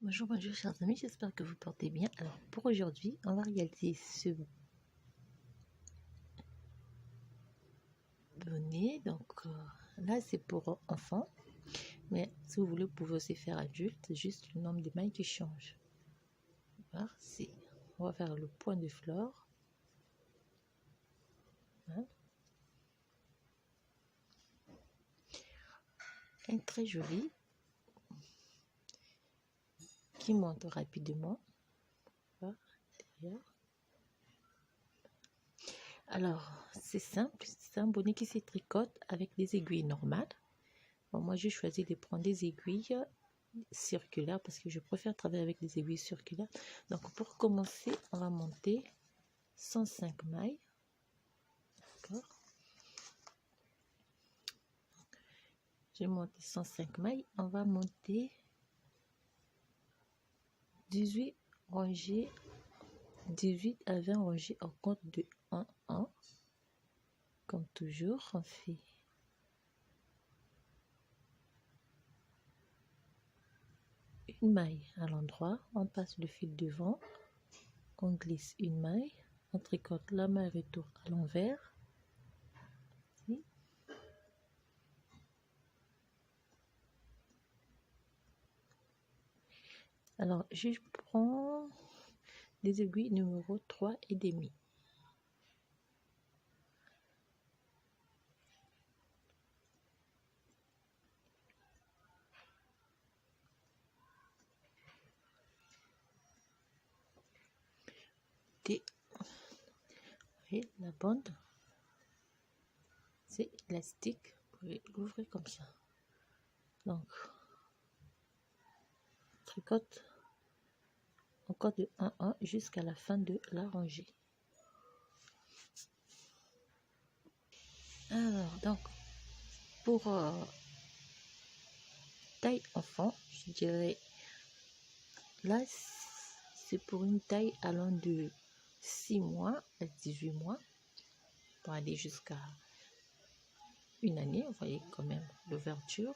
Bonjour, bonjour chers amis, j'espère que vous portez bien. Alors pour aujourd'hui, on va réaliser ce bonnet. Donc là c'est pour enfants, mais si vous voulez, vous pouvez aussi faire adulte, c'est juste le nombre de mailles qui change. Voilà, on va faire le point de flore. Voilà. Un très joli qui monte rapidement. Voilà, derrière. Alors c'est simple, c'est un bonnet qui se tricote avec des aiguilles normales. Bon, moi j'ai choisi de prendre des aiguilles circulaires parce que je préfère travailler avec des aiguilles circulaires. Donc pour commencer, on va monter 105 mailles. D'accord. J'ai monté 105 mailles. On va monter 18 rangées, 18 à 20 rangées au compte de 1 1. Comme toujours, on fait une maille à l'endroit, on passe le fil devant, on glisse une maille, on tricote la maille retour à l'envers. Alors, je prends des aiguilles numéro 3 et demi. Et la bande, c'est élastique, vous pouvez l'ouvrir comme ça. Donc, tricote encore de 1 1 jusqu'à la fin de la rangée. Alors, donc, pour taille enfant, je dirais, là, c'est pour une taille allant de 6 mois à 18 mois, pour aller jusqu'à une année. Vous voyez quand même l'ouverture.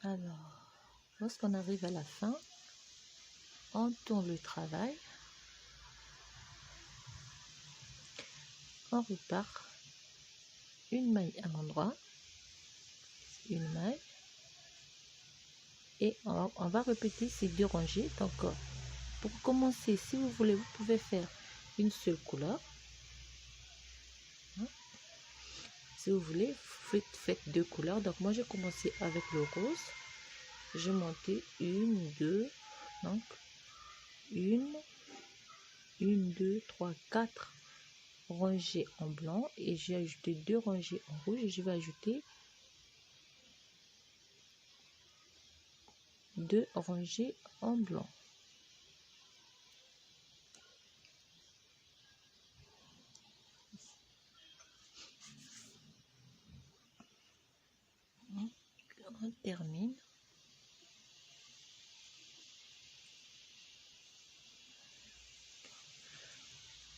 Alors, lorsqu'on arrive à la fin, on tourne le travail, on repart une maille à l'endroit, une maille, et on va répéter ces deux rangées. Donc pour commencer, si vous voulez, vous pouvez faire une seule couleur. Si vous voulez, faites deux couleurs. Donc moi j'ai commencé avec le rose, j'ai monté une, deux, donc une, deux, trois, quatre rangées en blanc, et j'ai ajouté deux rangées en rouge, et je vais ajouter deux rangées en blanc. On termine.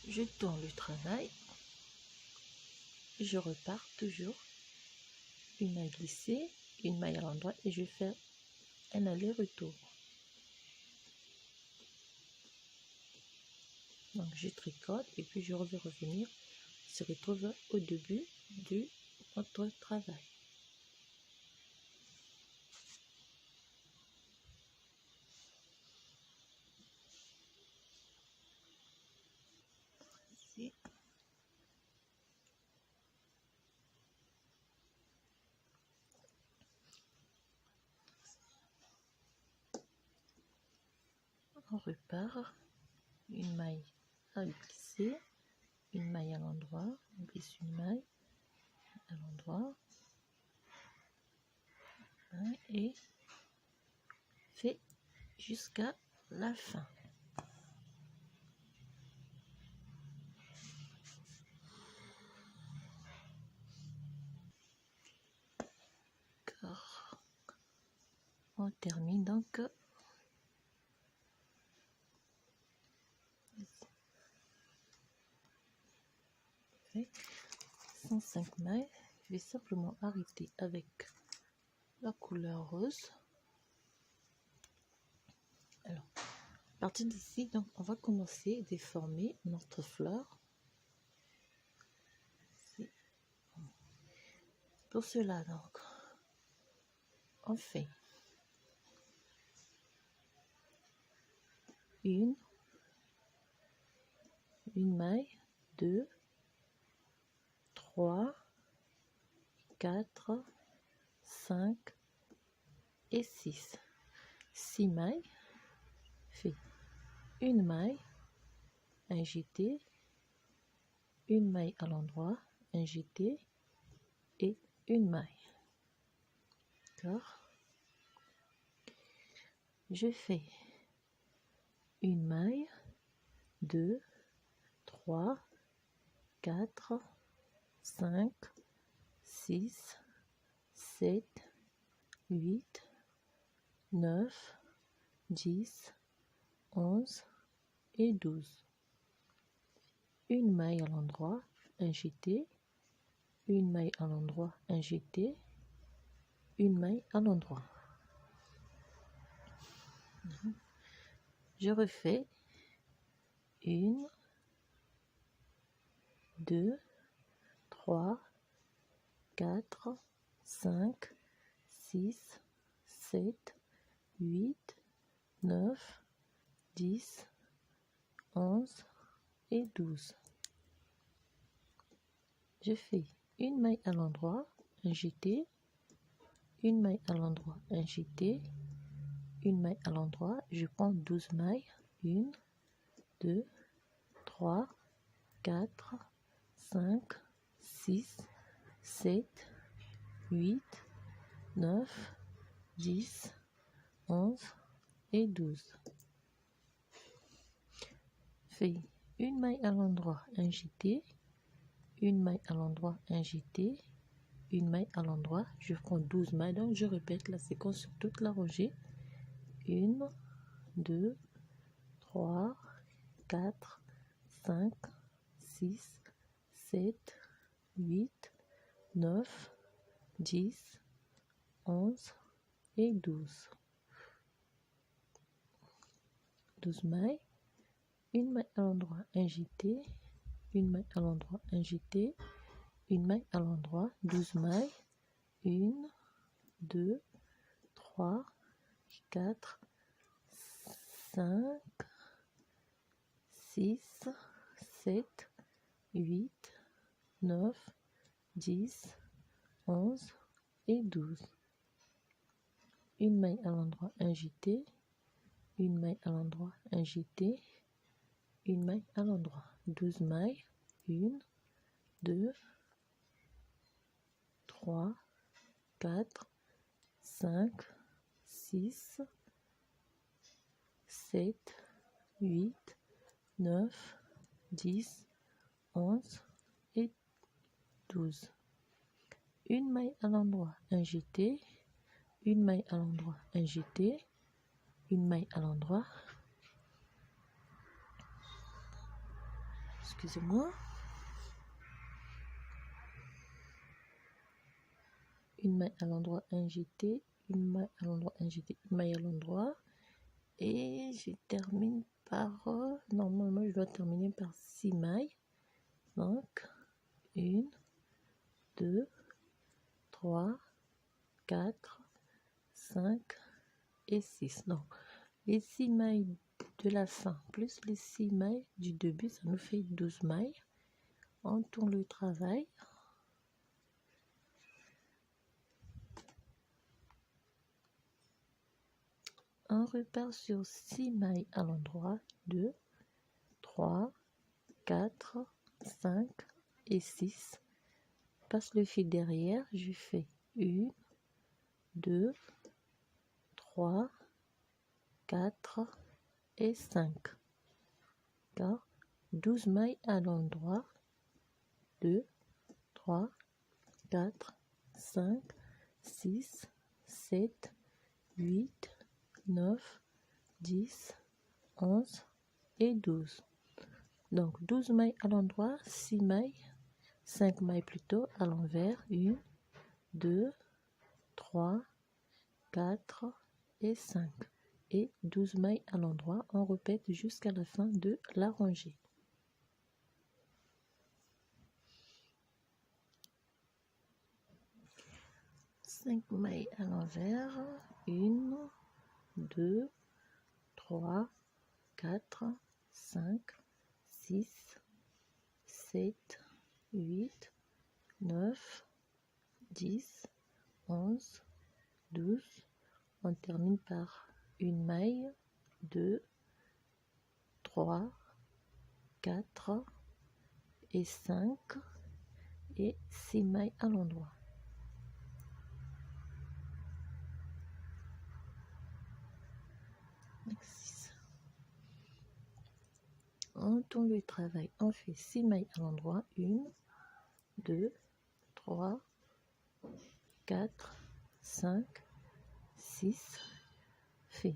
Je tourne le travail, je repars toujours une maille glissée, une maille à l'endroit, et je fais un aller-retour. Donc je tricote et puis je vais revenir, se retrouve au début de notre travail. Ici. On repart, une maille à glisser, une maille à l'endroit, on glisse une maille à l'endroit, et fait jusqu'à la fin. D'accord. On termine donc. 105 mailles, je vais simplement arrêter avec la couleur rose. Alors, à partir d'ici, donc, on va commencer à déformer notre fleur. Pour cela, donc, on fait une maille, 2, 3, 4, 5 et 6. 6 mailles, fait une maille, un jeté, une maille à l'endroit, un jeté et une maille. D'accord? Je fais une maille, 2, 3, 4, 5, 6, 7, 8, 9, 10, 11 et 12. Une maille à l'endroit, un jeté, une maille à l'endroit, un jeté, une maille à l'endroit. Je refais une, 2, 3, 4, 5, 6, 7, 8, 9, 10, 11 et 12. Je fais une maille à l'endroit, un jeté, une maille à l'endroit, un jeté, une maille à l'endroit. Je prends 12 mailles, 1, 2, 3, 4, 5, 6, 7, 8, 9, 10, 11 et 12. Fais une maille à l'endroit, un jeté, une maille à l'endroit, un jeté, une maille à l'endroit. Je prends 12 mailles, donc je répète la séquence sur toute la rangée. 1, 2, 3, 4, 5, 6, 7, 8, 9, 10, 11 et 12. 12 mailles, une maille à l'endroit, un jeté, une maille à l'endroit, un jeté, une maille à l'endroit, 12 mailles, 1, 2, 3, 4, 5, 6, 7, 8, 9, 10, 11 et 12. Une maille à l'endroit, un jeté, une maille à l'endroit, un jeté, une maille à l'endroit. 12 mailles, 1, 2, 3, 4, 5, 6, 7, 8, 9, 10, 11 et 12. Une maille à l'endroit, un jeté, une maille à l'endroit, un jeté, une maille à l'endroit. Excusez-moi. Une maille à l'endroit, un jeté, une maille à l'endroit, un jeté, une maille à l'endroit. Et je termine par, normalement je dois terminer par 6 mailles. Donc, 1, 2, 3, 4, 5 et 6. Donc, les 6 mailles de la fin plus les 6 mailles du début, ça nous fait 12 mailles. On tourne le travail. On repart sur 6 mailles à l'endroit, 2, 3, 4, 5 et 6. Passe le fil derrière, je fais 1, 2, 3, 4 et 5. D'accord? 12 mailles à l'endroit, 2, 3, 4, 5, 6, 7, 8, 9, 10, 11 et 12. Donc 12 mailles à l'endroit, 6 mailles, 5 mailles plutôt à l'envers, 1, 2, 3, 4 et 5 et 12 mailles à l'endroit. On répète jusqu'à la fin de la rangée. Cinq mailles à l'envers, 1, 2, 3, 4, 5, 6, 7, 8, 9, 10, 11, 12. On termine par une maille, 2, 3, 4 et 5 et 6 mailles à l'endroit. On tourne le travail, on fait 6 mailles à l'endroit, 1, 2, 3, 4, 5, 6, fait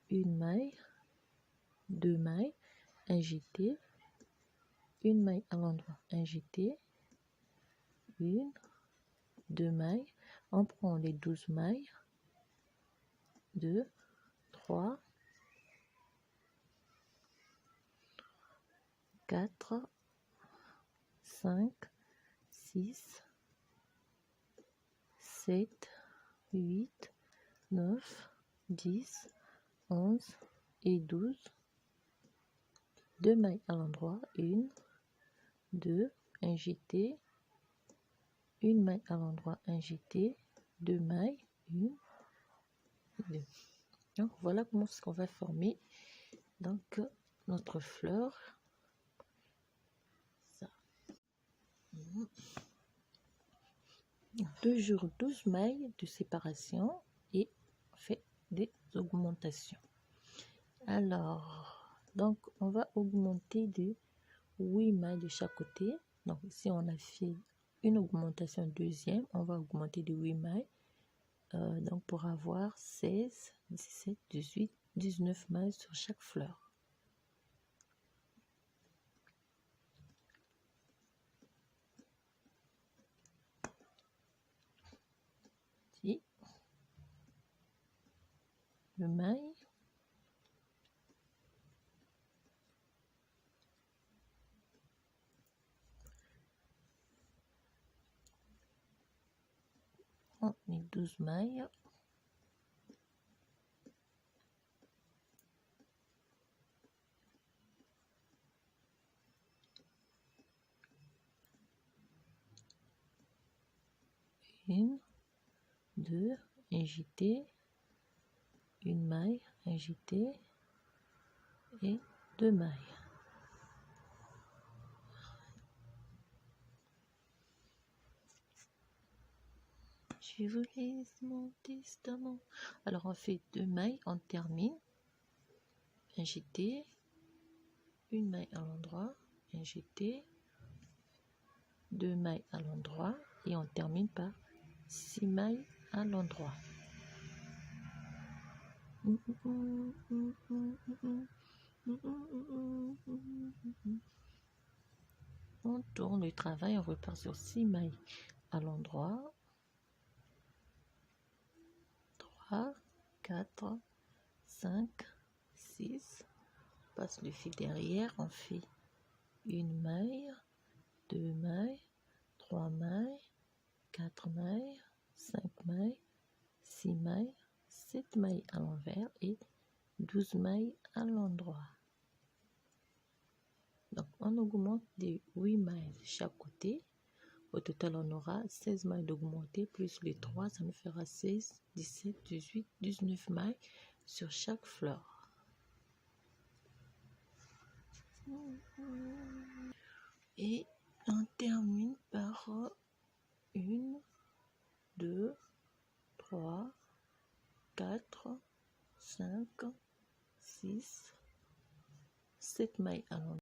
une maille, 2 mailles, un jeté, une maille à l'endroit, un jeté, 1, 2 mailles, on prend les 12 mailles, 2, 3, 4, 5, 6, 7, 8, 9, 10, 11 et 12. 2 mailles à l'endroit, 1, 2, un jeté, une maille à l'endroit, un jeté, 2 mailles, 1, 2. Donc voilà comment ce qu'on va former donc notre fleur. Ça. 2 jours, 12 mailles de séparation et on fait des augmentations. Alors, donc on va augmenter de 8 mailles de chaque côté. Donc si on a fait une augmentation deuxième, on va augmenter de 8 mailles. Donc pour avoir 16, 17, 18, 19 mailles sur chaque fleur. Ici, le maille. On met 12 mailles. Une, deux, un jeté, une maille, un jeté et 2 mailles. Je vous laisse mon testament. Alors on fait 2 mailles, on termine. Un jeté, une maille à l'endroit, un jeté, 2 mailles à l'endroit et on termine par 6 mailles à l'endroit. On tourne le travail, on repart sur 6 mailles à l'endroit. 3, 4, 5, 6. On passe le fil derrière, on fait une maille, 2 mailles, 3 mailles, 4 mailles, 5 mailles, 6 mailles, 7 mailles à l'envers et 12 mailles à l'endroit. Donc on augmente de 8 mailles de chaque côté. Au total, on aura 16 mailles d'augmenter plus les 3, ça nous fera 16, 17, 18, 19 mailles sur chaque fleur. Et on termine par 1, 2, 3, 4, 5, 6, 7 mailles à l'endroit.